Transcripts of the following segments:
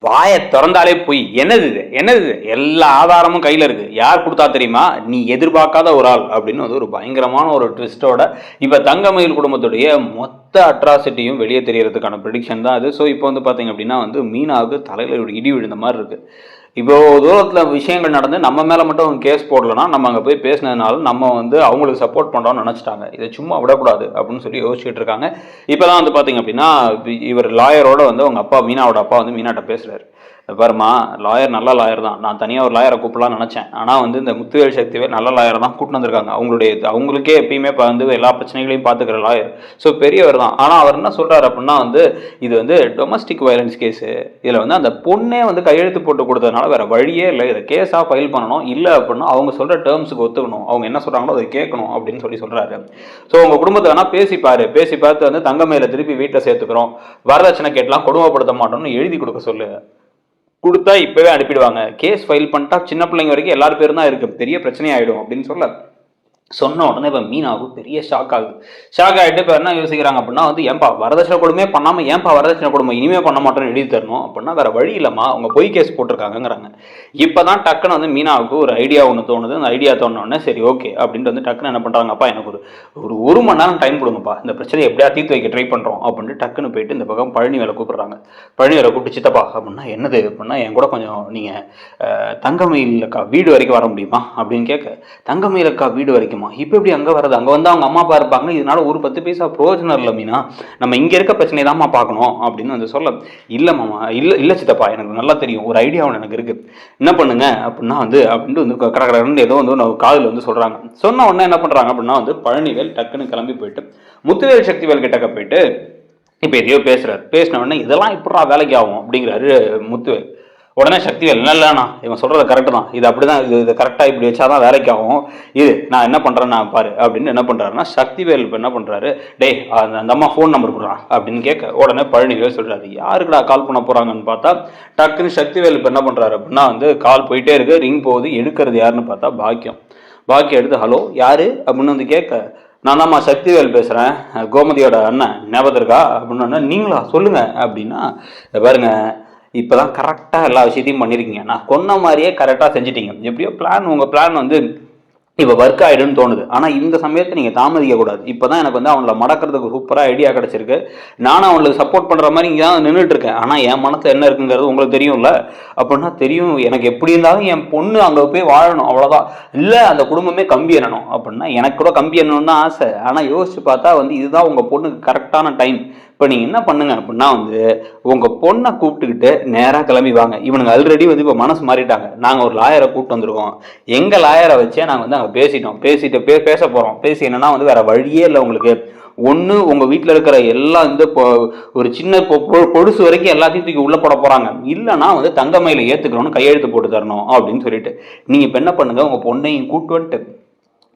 வாயை திறந்தாலே போய் என்னது இது என்னது இது எல்லா ஆதாரமும் கையில் இருக்குது. யார் கொடுத்தா தெரியுமா? நீ எதிர்பார்க்காத ஒரு ஆள் அப்படின்னு வந்து ஒரு பயங்கரமான ஒரு ட்விஸ்டோட இப்போ தங்கமயில் குடும்பத்துடைய மொத்த அட்ராசிட்டியும் வெளியே தெரியறதுக்கான ப்ரெடிக்ஷன் தான் அது. ஸோ இப்போ வந்து பார்த்தீங்க அப்படின்னா வந்து மீனாவுக்கு தலையில் ஒரு இடி விழுந்த மாதிரி இருக்குது. இப்போ தூரத்தில் விஷயங்கள் நடந்து நம்ம மேலே மட்டும் அவங்க கேஸ் போடலன்னா நம்ம அங்கே போய் பேசினதுனால நம்ம வந்து அவங்களுக்கு சப்போர்ட் பண்ணுறோம்னு நினச்சிட்டாங்க. இதை சும்மா விடக்கூடாது அப்படின்னு சொல்லி யோசிச்சுட்டு இருக்காங்க. இப்போ தான் வந்து பார்த்தீங்க அப்படின்னா இவர் லாயரோட வந்து அவங்க அப்பா மீனாவோட அப்பா வந்து மீனாட்ட பேசுகிறாரு. பாருமா, லாயர் நல்ல லாயர் தான். நான் தனியாக ஒரு லாயரை கூப்பிடலாம்னு நினச்சேன். ஆனால் வந்து இந்த முத்துவேல் சக்திவேல் நல்ல லாயரை தான் கூப்பிட்டு வந்திருக்காங்க. அவங்களுக்கே எப்பயுமே வந்து எல்லா பிரச்சனைகளையும் பார்த்துக்கிற லாயர். ஸோ பெரியவர் தான். ஆனால் அவர் என்ன சொல்கிறார் அப்படின்னா வந்து இது வந்து டொமஸ்டிக் வயலன்ஸ் கேஸு. இதில் வந்து அந்த பொண்ணே வந்து கையெழுத்து போட்டு கொடுத்ததுனால வேறு வழியே இல்லை. இதை கேஸாக ஃபைல் பண்ணணும். இல்லை அப்படின்னா அவங்க சொல்கிற டேர்ம்ஸுக்கு ஒத்துக்கணும். அவங்க என்ன சொல்கிறாங்களோ அதை கேட்கணும் அப்படின்னு சொல்கிறாரு. ஸோ உங்கள் குடும்பத்தை வேணால் பேசி பார்த்து வந்து தங்கமயில திருப்பி வீட்டில் சேர்த்துக்கிறோம், வரதட்சணை கேட்டலாம், கொடுமைப்படுத்த மாட்டோம்னு எழுதி கொடுக்க சொல்லு. கொடுத்தா இப்பவே அனுப்பிடுவாங்க. கேஸ் ஃபைல் பண்ணிட்டா சின்ன பிள்ளைங்க வரைக்கும் எல்லாரும் பேரும் தான் இருக்கு, பெரிய பிரச்சனை ஆயிடும் அப்படின்னு சொன்ன உடனே இப்போ மீனாவுக்கு பெரிய ஷாக் ஆகுது. ஷாக் ஆகிட்டு இப்போ என்ன யோசிக்கிறாங்க அப்படின்னா வந்து ஏன்பா வரதட்சணை கொடுமே பண்ணாமல் ஏன்பா வரதட்சணை கொடுமை இனிமே பண்ண மாட்டோம்னு எழுதி தரணும் அப்படின்னா வேற வழி இல்லைம்மா, அவங்க பொய் கேஸ் போட்டிருக்காங்கிறாங்க. இப்போ தான் டக்குன்னு வந்து மீனாவுக்கு ஒரு ஐடியா ஒன்று தோணுது. அந்த ஐடியா தோணுனே சரி ஓகே அப்படின்ட்டு வந்து டக்குன்னு என்ன பண்ணுறாங்க, அப்பா எனக்கு ஒரு மணி நேரம் டைம் கொடுங்கப்பா, இந்த பிரச்சனையை எப்படியா தீர்த்து வைக்க ட்ரை பண்ணுறோம் அப்படின்ட்டு டக்குன்னு போயிட்டு இந்த பக்கம் பழனி வேலை கூப்பிட்றாங்க. பழனி வேலை கூப்பிட்டு சித்தப்பா அப்படின்னா என்னது அப்படின்னா என் கூட கொஞ்சம் நீங்கள் தங்கமயிலக்கா வீடு வரைக்கும் வர முடியுமா அப்படின்னு கேட்க, தங்கமயிலக்கா வீடு வரைக்கும் இப்போ எப்படி அங்கே வர்றது, அங்கே வந்து அவங்க அம்மா அப்பா இருப்பாங்க, இதனால ஒரு 10 பைசா பிரயோஜனம் இல்லை மீனா, நம்ம இங்கே இருக்க பிரச்சனை தான்மா பார்க்கணும் அப்படின்னு வந்து சொல்ல, இல்லை மாமா இல்லை சித்தப்பா எனக்கு நல்லா தெரியும், ஒரு ஐடியா ஒன்று எனக்கு இருக்குது, என்ன பண்ணுங்க அப்படின்னா வந்து அப்படின்ட்டு வந்து கடற்கடன்னு ஏதோ வந்து காதில் வந்து சொல்கிறாங்க. சொன்ன உடனே என்ன பண்ணுறாங்க அப்படின்னா வந்து பழனிவேல் டக்குன்னு கிளம்பி போயிட்டு முத்துவேல் சக்திவேல் கிட்டக்க போயிட்டு இப்போ எதையோ பேசுகிறார். பேசின உடனே இதெல்லாம் இப்படா வேலைக்கு ஆகும் அப்படிங்கிறாரு முத்துவேல். உடனே சக்திவேல் இல்லைண்ணா இவன் சொல்கிறது கரெக்டு தான், இது அப்படி தான், இது கரெக்டாக இப்படி வச்சாதான் வேலைக்கு ஆகும், இது நான் என்ன பண்ணுறேன்னு நான் பாரு அப்படின்னு என்ன பண்ணுறாருன்னா சக்திவேல் இப்போ என்ன பண்ணுறாரு, டே அந்த அம்மா ஃபோன் நம்பர் கொடுறான் அப்படின்னு கேட்க உடனே பழனிவேல் சொல்கிறாரு யாருக்குடா கால் பண்ண போகிறாங்கன்னு பார்த்தா டக்குன்னு சக்திவேல் இப்போ என்ன பண்ணுறாரு அப்படின்னா வந்து கால் போயிட்டே இருக்கு, ரிங் போகுது, எடுக்கிறது யாருன்னு பார்த்தா பாக்கியம் எடுத்து ஹலோ யாரு அப்படின்னு வந்து கேட்க, நான் தான்மா சக்திவேல் பேசுகிறேன், கோமதியோட அண்ணன் ஞாபகம் இருக்கா அப்படின்னு, நீங்களா சொல்லுங்க அப்படின்னா, பாருங்க இப்போதான் கரெக்டாக எல்லா விஷயத்தையும் பண்ணியிருக்கீங்க, நான் சொன்ன மாதிரியே கரெக்டாக செஞ்சிட்டீங்க, எப்படியோ உங்கள் பிளான் வந்து இப்போ ஒர்க் ஆகிடுன்னு தோணுது, ஆனால் இந்த சமயத்தை நீங்கள் தாமதிக்கக்கூடாது. இப்போ தான் எனக்கு வந்து அவங்கள மடக்கிறதுக்கு சூப்பராக ஐடியா கிடச்சிருக்கு, நானும் அவங்களுக்கு சப்போர்ட் பண்ணுற மாதிரி இங்கே தான் நின்றுட்டுருக்கேன், ஆனால் என் மனசில் என்ன இருக்குங்கிறது உங்களுக்கு தெரியும்ல அப்படின்னா, தெரியும் எனக்கு எப்படி இருந்தாலும் என் பொண்ணு அங்கே போய் வாழணும் அவ்வளோதான், இல்லை அந்த குடும்பமே கம்பி எண்ணணும் அப்படின்னா எனக்கு கூட கம்பி எண்ணணும் தான் ஆசை, ஆனால் யோசிச்சு பார்த்தா வந்து இதுதான் உங்கள் பொண்ணுக்கு கரெக்டான டைம். இப்போ நீங்கள் என்ன பண்ணுங்க அப்படின்னா வந்து உங்கள் பொண்ணை கூப்பிட்டுக்கிட்டு நேராக கிளம்பி வாங்க. இவனுங்க ஆல்ரெடி வந்து இப்போ மனசு மாறிட்டாங்க, நாங்கள் ஒரு லாயரை கூப்பிட்டு வந்துருக்கோம், எங்கள் லாயரை வச்சே நாங்கள் வந்து அங்கே பேச போகிறோம், பேசி என்னன்னா வந்து வேற வழியே இல்லை உங்களுக்கு, ஒன்று உங்கள் வீட்டில் இருக்கிற எல்லா இந்த ஒரு சின்ன பொடுசு வரைக்கும் எல்லாத்தையும் தூக்கி உள்ளே போட போகிறாங்க, இல்லைனா வந்து தங்கமயில ஏற்றுக்கணும்னு கையெழுத்து போட்டு தரணும் அப்படின்னு சொல்லிட்டு நீங்கள் இப்போ என்ன பண்ணுங்கள், உங்கள் பொண்ணையும்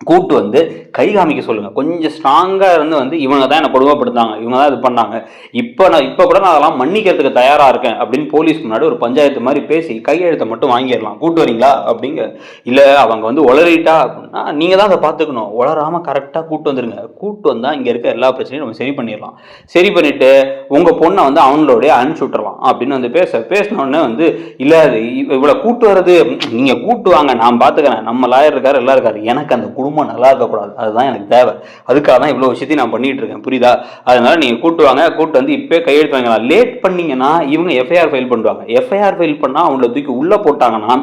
கூட்டு வந்து கை காமிக்க சொல்லுங்கள், கொஞ்சம் ஸ்ட்ராங்காக இருந்து வந்து இவங்க தான் என்னை கொடுமைப்படுத்தாங்க, இவங்க தான் இது பண்ணாங்க, இப்போ கூட நான் அதெல்லாம் மன்னிக்கிறதுக்கு தயாராக இருக்கேன் அப்படின்னு போலீஸ் முன்னாடி ஒரு பஞ்சாயத்து மாதிரி பேசி கையெழுத்தை மட்டும் வாங்கிடலாம், கூட்டு வரீங்களா அப்படிங்க. இல்லை அவங்க வந்து உளறிட்டா அப்படின்னா நீங்கள் தான் அதை பார்த்துக்கணும், உளராமல் கரெக்டாக கூட்டு வந்துருங்க, கூட்டு வந்தால் இங்கே இருக்க எல்லா பிரச்சனையும் நம்ம சரி பண்ணிடலாம், சரி பண்ணிவிட்டு உங்கள் பொண்ணை வந்து அவங்களோடைய அனுப்பிச்சி விட்டுறலாம் அப்படின்னு வந்து பேசினோடனே வந்து இல்லை அது இவ்வளோ கூட்டு வர்றது நீங்கள் கூட்டு வாங்க நான் பார்த்துக்கிறேன், நம்ம லாயர் இருக்காரு எல்லாம் இருக்காரு, எனக்கு அந்த குடும்பம் நல்லா இருக்கக்கூடாது, அதுதான் எனக்கு தேவை, அதுக்காக தான் இவ்வளோ விஷயத்தையும் நான் பண்ணிட்டு இருக்கேன் புரியுதா, அதனால நீங்கள் கூட்டு வந்து இப்போ கையெழுத்து வாங்கலாம், லேட் பண்ணீங்கன்னா இவங்க எஃப்ஐஆர் ஃபைல் பண்ணுவாங்க, எஃப்ஐஆர் ஃபைல் பண்ணால் அவங்கள தூக்கி உள்ளே போட்டாங்கன்னா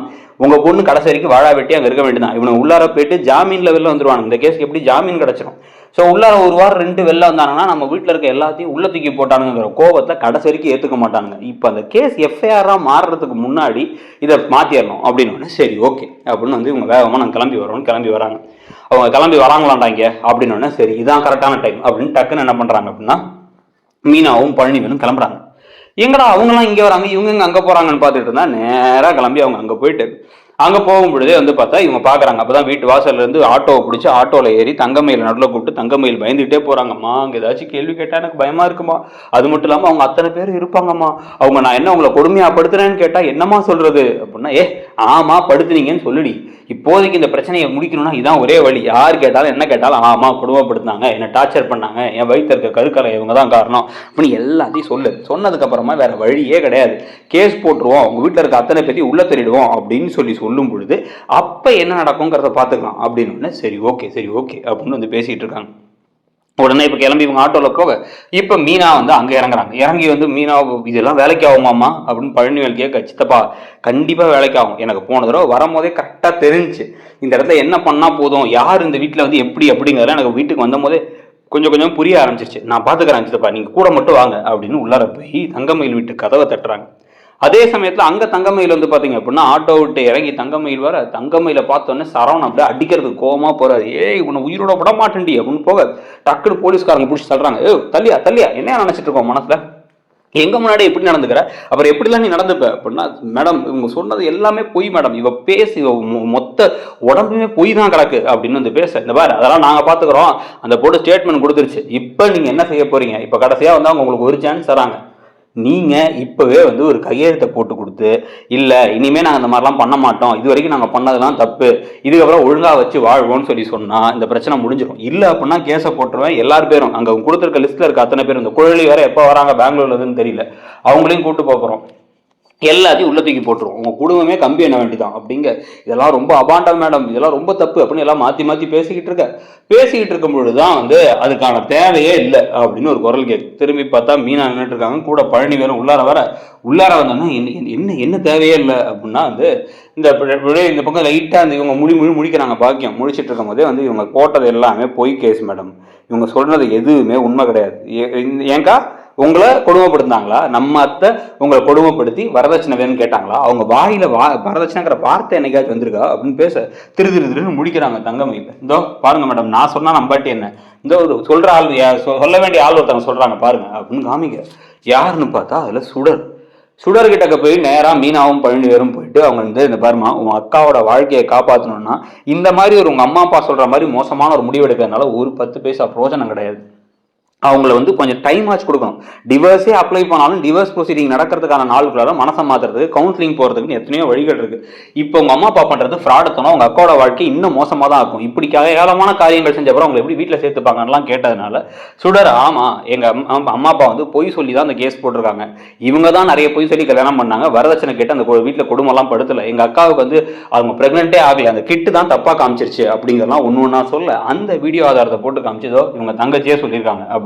உங்கள் பொண்ணு கடைசி வரைக்கும் வாழா வெட்டி அங்கே இருக்க வேண்டியதான், இவனை உள்ளார போயிட்டு ஜாமீனில் வெளில வந்துடுவாங்க, இந்த கேஸ்க்கு எப்படி ஜாமீன் கிடச்சிடும். ஸோ உள்ளார ஒரு வாரம் 2 வெளில வந்தாங்கன்னா நம்ம வீட்டில் இருக்க எல்லாத்தையும் உள்ள தூக்கி போட்டானுங்கிற கோபத்தை கடைசி வரைக்கும் ஏற்றுக்க மாட்டானுங்க. இப்போ அந்த கேஸ் எஃப்ஐஆராக மாறுறதுக்கு முன்னாடி இதை மாற்றிடணும் அப்படின்னு சரி ஓகே அப்படின்னு வந்து இவங்க வேகமாக நாங்கள் கிளம்பி வராங்க. அவங்க கிளம்பி வராங்களாண்டாங்க அப்படின்னோடனே சரி இதான் கரெக்டான டைம் அப்படின்னு டக்குன்னு என்ன பண்ணுறாங்க அப்படின்னா மீனாவும் பழனிவேலும் கிளம்புறாங்க. எங்கடா அவங்களாம் இங்கே வராங்க, இவங்க இங்கே அங்கே போகிறாங்கன்னு பார்த்துட்டு இருந்தா நேராக கிளம்பி அவங்க அங்கே போயிட்டு அங்கே போகும் பொழுதே வந்து பார்த்தா இவங்க பார்க்குறாங்க. அப்போ தான் வீட்டு வாசல்லேருந்து ஆட்டோவை பிடிச்சி ஆட்டோவில் ஏறி தங்கமயில் நடுவில் கூப்பிட்டு தங்கமயில் பயந்துகிட்டே போகிறாங்கம்மா, அங்கே ஏதாச்சும் கேள்வி கேட்டால் எனக்கு பயமாக இருக்குமா, அது மட்டும் இல்லாமல் அவங்க அத்தனை பேர் இருப்பாங்கம்மா, அவங்க நான் என்ன உங்களை கொடுமையாக படுத்துறேன்னு கேட்டால் என்னம்மா சொல்கிறது அப்படின்னா ஆமாம் படுத்துனீங்கன்னு சொல்லுடி. இப்போதைக்கு இந்த பிரச்சனையை முடிக்கணும்னா இதான் ஒரே வழி. யார் கேட்டாலும் என்ன கேட்டாலும் ஆமாம் குடும்பப்படுத்தினாங்க, என்னை டார்ச்சர் பண்ணாங்க, என் வயிற்று இருக்க கருக்கலை இவங்க தான் காரணம் அப்படின்னு எல்லாத்தையும் சொல்லு. சொன்னதுக்கப்புறமா வேற வழியே கிடையாது, கேஸ் போட்டுருவோம், உங்கள் வீட்டில் இருக்க அத்தனை பேத்தி உள்ள தெரிடுவோம் அப்படின்னு சொல்லும் பொழுது அப்போ என்ன நடக்குங்கிறத பார்த்துக்கலாம் அப்படின்னு. சரி ஓகே அப்படின்னு வந்து பேசிகிட்டு இருக்காங்க. உடனே இப்போ கிளம்பி இவங்க ஆட்டோவில் போக இப்போ மீனா வந்து அங்கே இறங்குறாங்க. இறங்கி வந்து மீனா இதெல்லாம் வேலைக்கு ஆகுமாம்மா அப்படின்னு பழனிவேல் கேட்க, சித்தப்பா கண்டிப்பாக வேலைக்கு ஆகும், எனக்கு போன தடவை வரும்போதே கரெக்டாக தெரிஞ்சு இந்த இடத்துல என்ன பண்ணால் போதும், யார் இந்த வீட்டில் வந்து எப்படி அப்படிங்கிறதெல்லாம் எனக்கு வீட்டுக்கு வந்த போதே கொஞ்சம் புரிய ஆரம்பிச்சிருச்சு. நான் பார்த்துக்கிறேன் சித்தப்பா, நீங்கள் கூட மட்டும் வாங்க அப்படின்னு உள்ளார போய் தங்கமயில் வீட்டு கதவை தட்டுறாங்க. அதே சமயத்தில் அங்கே தங்கமயில் வந்து பார்த்தீங்க அப்படின்னா ஆட்டோ விட்டு இறங்கி தங்கமயில் வர, தங்கமயில பார்த்தோன்னே சரவணன் அப்படியே அடிக்கிறதுக்கு கோவமாக போகிறாரு. ஏய் உன்னை உயிரோட விட மாட்டேன்டி அப்படின்னு போக டக்குன்னு போலீஸ்காரங்க பிடிச்சி தள்ளுறாங்க. தள்ளியா என்ன நினச்சிட்டு இருக்கோம் மனசில், எங்க முன்னாடி எப்படி நடந்துக்கிற, அப்புறம் எப்படிலாம் நீ நடந்துப்ப அப்படின்னா, மேடம் இவங்க சொன்னது எல்லாமே பொய் மேடம், இவ பேசி மொத்த உடம்புமே பொய் தான் கிடக்கு அப்படின்னு வந்து பேச, இந்த பாரு அதெல்லாம் நாங்கள் பார்த்துக்குறோம், அந்த போட்டு ஸ்டேட்மெண்ட் கொடுத்துருச்சு, இப்போ நீங்கள் என்ன செய்ய போறீங்க, இப்போ கடைசியாக வந்து அவங்க உங்களுக்கு ஒரு சான்ஸ் தராங்க, நீங்கள் இப்போவே வந்து ஒரு கையெழுத்தை போட்டு கொடுத்து, இல்லை இனிமேல் நாங்கள் இந்த மாதிரிலாம் பண்ண மாட்டோம், இது வரைக்கும் நாங்கள் பண்ணதெல்லாம் தப்பு, இதுக்கப்புறம் ஒழுங்காக வச்சு வாழ்வோம்னு சொன்னால் இந்த பிரச்சனை முடிஞ்சிடும். இல்லை அப்படின்னா கேஸை போட்டுருவேன், எல்லார் பேரும் அங்கே கொடுத்துருக்க லிஸ்ட்டில் இருக்க அத்தனை பேரும், இந்த குழலி வேறு எப்போ வராங்க பெங்களூர்லதுன்னு தெரியல, அவங்களையும் கூப்பிட்டு போகிறோம், எல்லாத்தையும் உள்ள தூக்கி போட்டுருவோம், உங்கள் குடும்பமே கம்பி என்ன வேண்டிதான் அப்படிங்க. இதெல்லாம் ரொம்ப அபாண்டம் மேடம், இதெல்லாம் ரொம்ப தப்பு அப்படின்னு எல்லாம் மாற்றி பேசிக்கிட்டு இருக்கும் பொழுதுதான் வந்து அதுக்கான தேவையே இல்லை அப்படின்னு ஒரு குரல் கேட்கு. திரும்பி பார்த்தா மீனா நின்றுட்டு இருக்காங்க, கூட பழனி வேணும் உள்ளார வந்தோன்னா என்ன தேவையே இல்லை அப்படின்னா வந்து இந்த பக்கம் லைட்டாக அந்த இவங்க முடிக்கிறாங்க. பாக்கியம் முடிச்சிட்டு இருக்கும் போதே வந்து இவங்க போட்டது எல்லாமே பொய் கேஸ் மேடம், இவங்க சொல்றது எதுவுமே உண்மை கிடையாது. ஏங்கா உங்களை கொடுமைப்படுத்தினாங்களா, நம்ம அத்தை உங்களை கொடுமைப்படுத்தி வரதட்சணை வேணும்னு கேட்டாங்களா, அவங்க வாயில வரதட்சணைங்கிற வார்த்தை என்னைக்காச்சும் வந்திருக்கா அப்படின்னு பேச திருன்னு முடிக்கிறாங்க தங்கமயில். இதோ பாருங்க மேடம், நான் சொன்னா நம்பாட்டி என்ன, இந்த ஒரு சொல்ற ஆள் சொல்ல வேண்டிய ஆள் ஒருத்தவங்க சொல்றாங்க பாருங்க அப்படின்னு காமிக்க. யாருன்னு பார்த்தா அதுல சுடர்கிட்டக்க போய் நேராக மீனாவும் பழனிவேரும் போயிட்டு அவங்க வந்து இந்த பாருமா உன் அக்காவோட வாழ்க்கையை காப்பாற்றணும்னா இந்த மாதிரி ஒரு உங்கள் அம்மா அப்பா சொல்கிற மாதிரி மோசமான ஒரு முடிவு எடுக்கிறதுனால ஒரு 10 பைசா பிரோஜனம் கிடையாது. அவங்கள வந்து கொஞ்சம் டைம் ஆச்சு கொடுக்கணும். டிவர்ஸே அப்ளை பண்ணாலும் டிவர்ஸ் ப்ரொசீடிங் நடக்கிறதுக்கான நாளுக்குள்ள மனசை மாற்றுறதுக்கு கவுன்சிலிங் போகிறதுக்கு எத்தனையோ வழிகள் இருக்குது. இப்போ உங்கள் அம்மா அப்பா பண்ணுறது ஃப்ராடுத்தனம், உங்கள் அக்காவோட வாழ்க்கை இன்னும் மோசமாக தான் இருக்கும். இப்படி ஏராளமான காரியங்கள் செஞ்சப்பறம் அவங்களை எப்படி வீட்டில் சேர்த்துப்பாங்கலாம் கேட்டதுனால சுடர் ஆமாம் எங்கள் அம்மா அப்பா வந்து பொய் சொல்லி தான் அந்த கேஸ் போட்டிருக்காங்க, இவங்க தான் நிறைய பொய் சொல்லி கல்யாணம் பண்ணாங்க, வரதட்சணை கேட்டு அந்த வீட்டில் குடும்பம்லாம் படுத்தலை, எங்கள் அக்காவுக்கு வந்து அவங்க ப்ரெக்னென்ட்டே ஆகலை, அந்த கிட்டு தான் தப்பாக காமிச்சிருச்சு அப்படிங்கிறலாம் ஒன்று சொல்ல அந்த வீடியோ ஆதாரத்தை போட்டு காமிச்சதோ இவங்க தங்கச்சியே சொல்லியிருக்காங்க அப்படிங்க.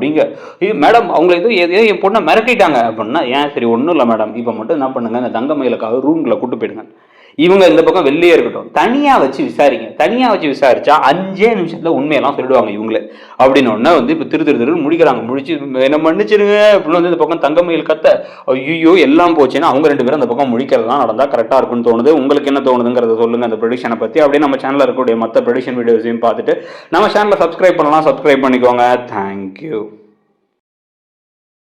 இது மேடம் அவங்க ஏதோ என் பொண்ணை மிரட்டிட்டாங்க அப்படின்னா, ஏன் சரி ஒன்றும் இல்லை மேடம், இப்போ மட்டும் என்ன பண்ணுங்க, இந்த தங்கமயிலுக்காக ரூம்குள்ள கூட்டு போயிடுங்க, இவங்க இந்த பக்கம் வெளியே இருக்கட்டும், தனியா வச்சு விசாரிங்க, தனியா வச்சு விசாரிச்சா 5 நிமிஷத்துல உண்மையெல்லாம் சொல்லிடுவாங்க இவங்களே அப்படின்னு ஒன்று வந்து இப்போ திரு முடிக்கிறாங்க. முடிச்சு என்ன மன்னிச்சிருங்க அப்படின்னு வந்து இந்த பக்கம் தங்கமயில் கத்த, ஐயோ எல்லாம் போச்சுன்னா அவங்க 2 பேரும் அந்த பக்கம் முடிக்கிறதுலாம் நடந்தா கரெக்டா இருக்குன்னு தோணுது. உங்களுக்கு என்ன தோணுதுங்கிறத சொல்லுங்க அந்த ப்ரெடிக்ஷனை பத்தி. அப்படியே நம்ம சேனல்ல இருக்கக்கூடிய மற்ற ப்ரெடிக்ஷன் வீடியோஸையும் பார்த்துட்டு நம்ம சேனலை சப்ஸ்கிரைப் பண்ணலாம், சப்ஸ்கிரைப் பண்ணிக்கோங்க. தேங்க்யூ.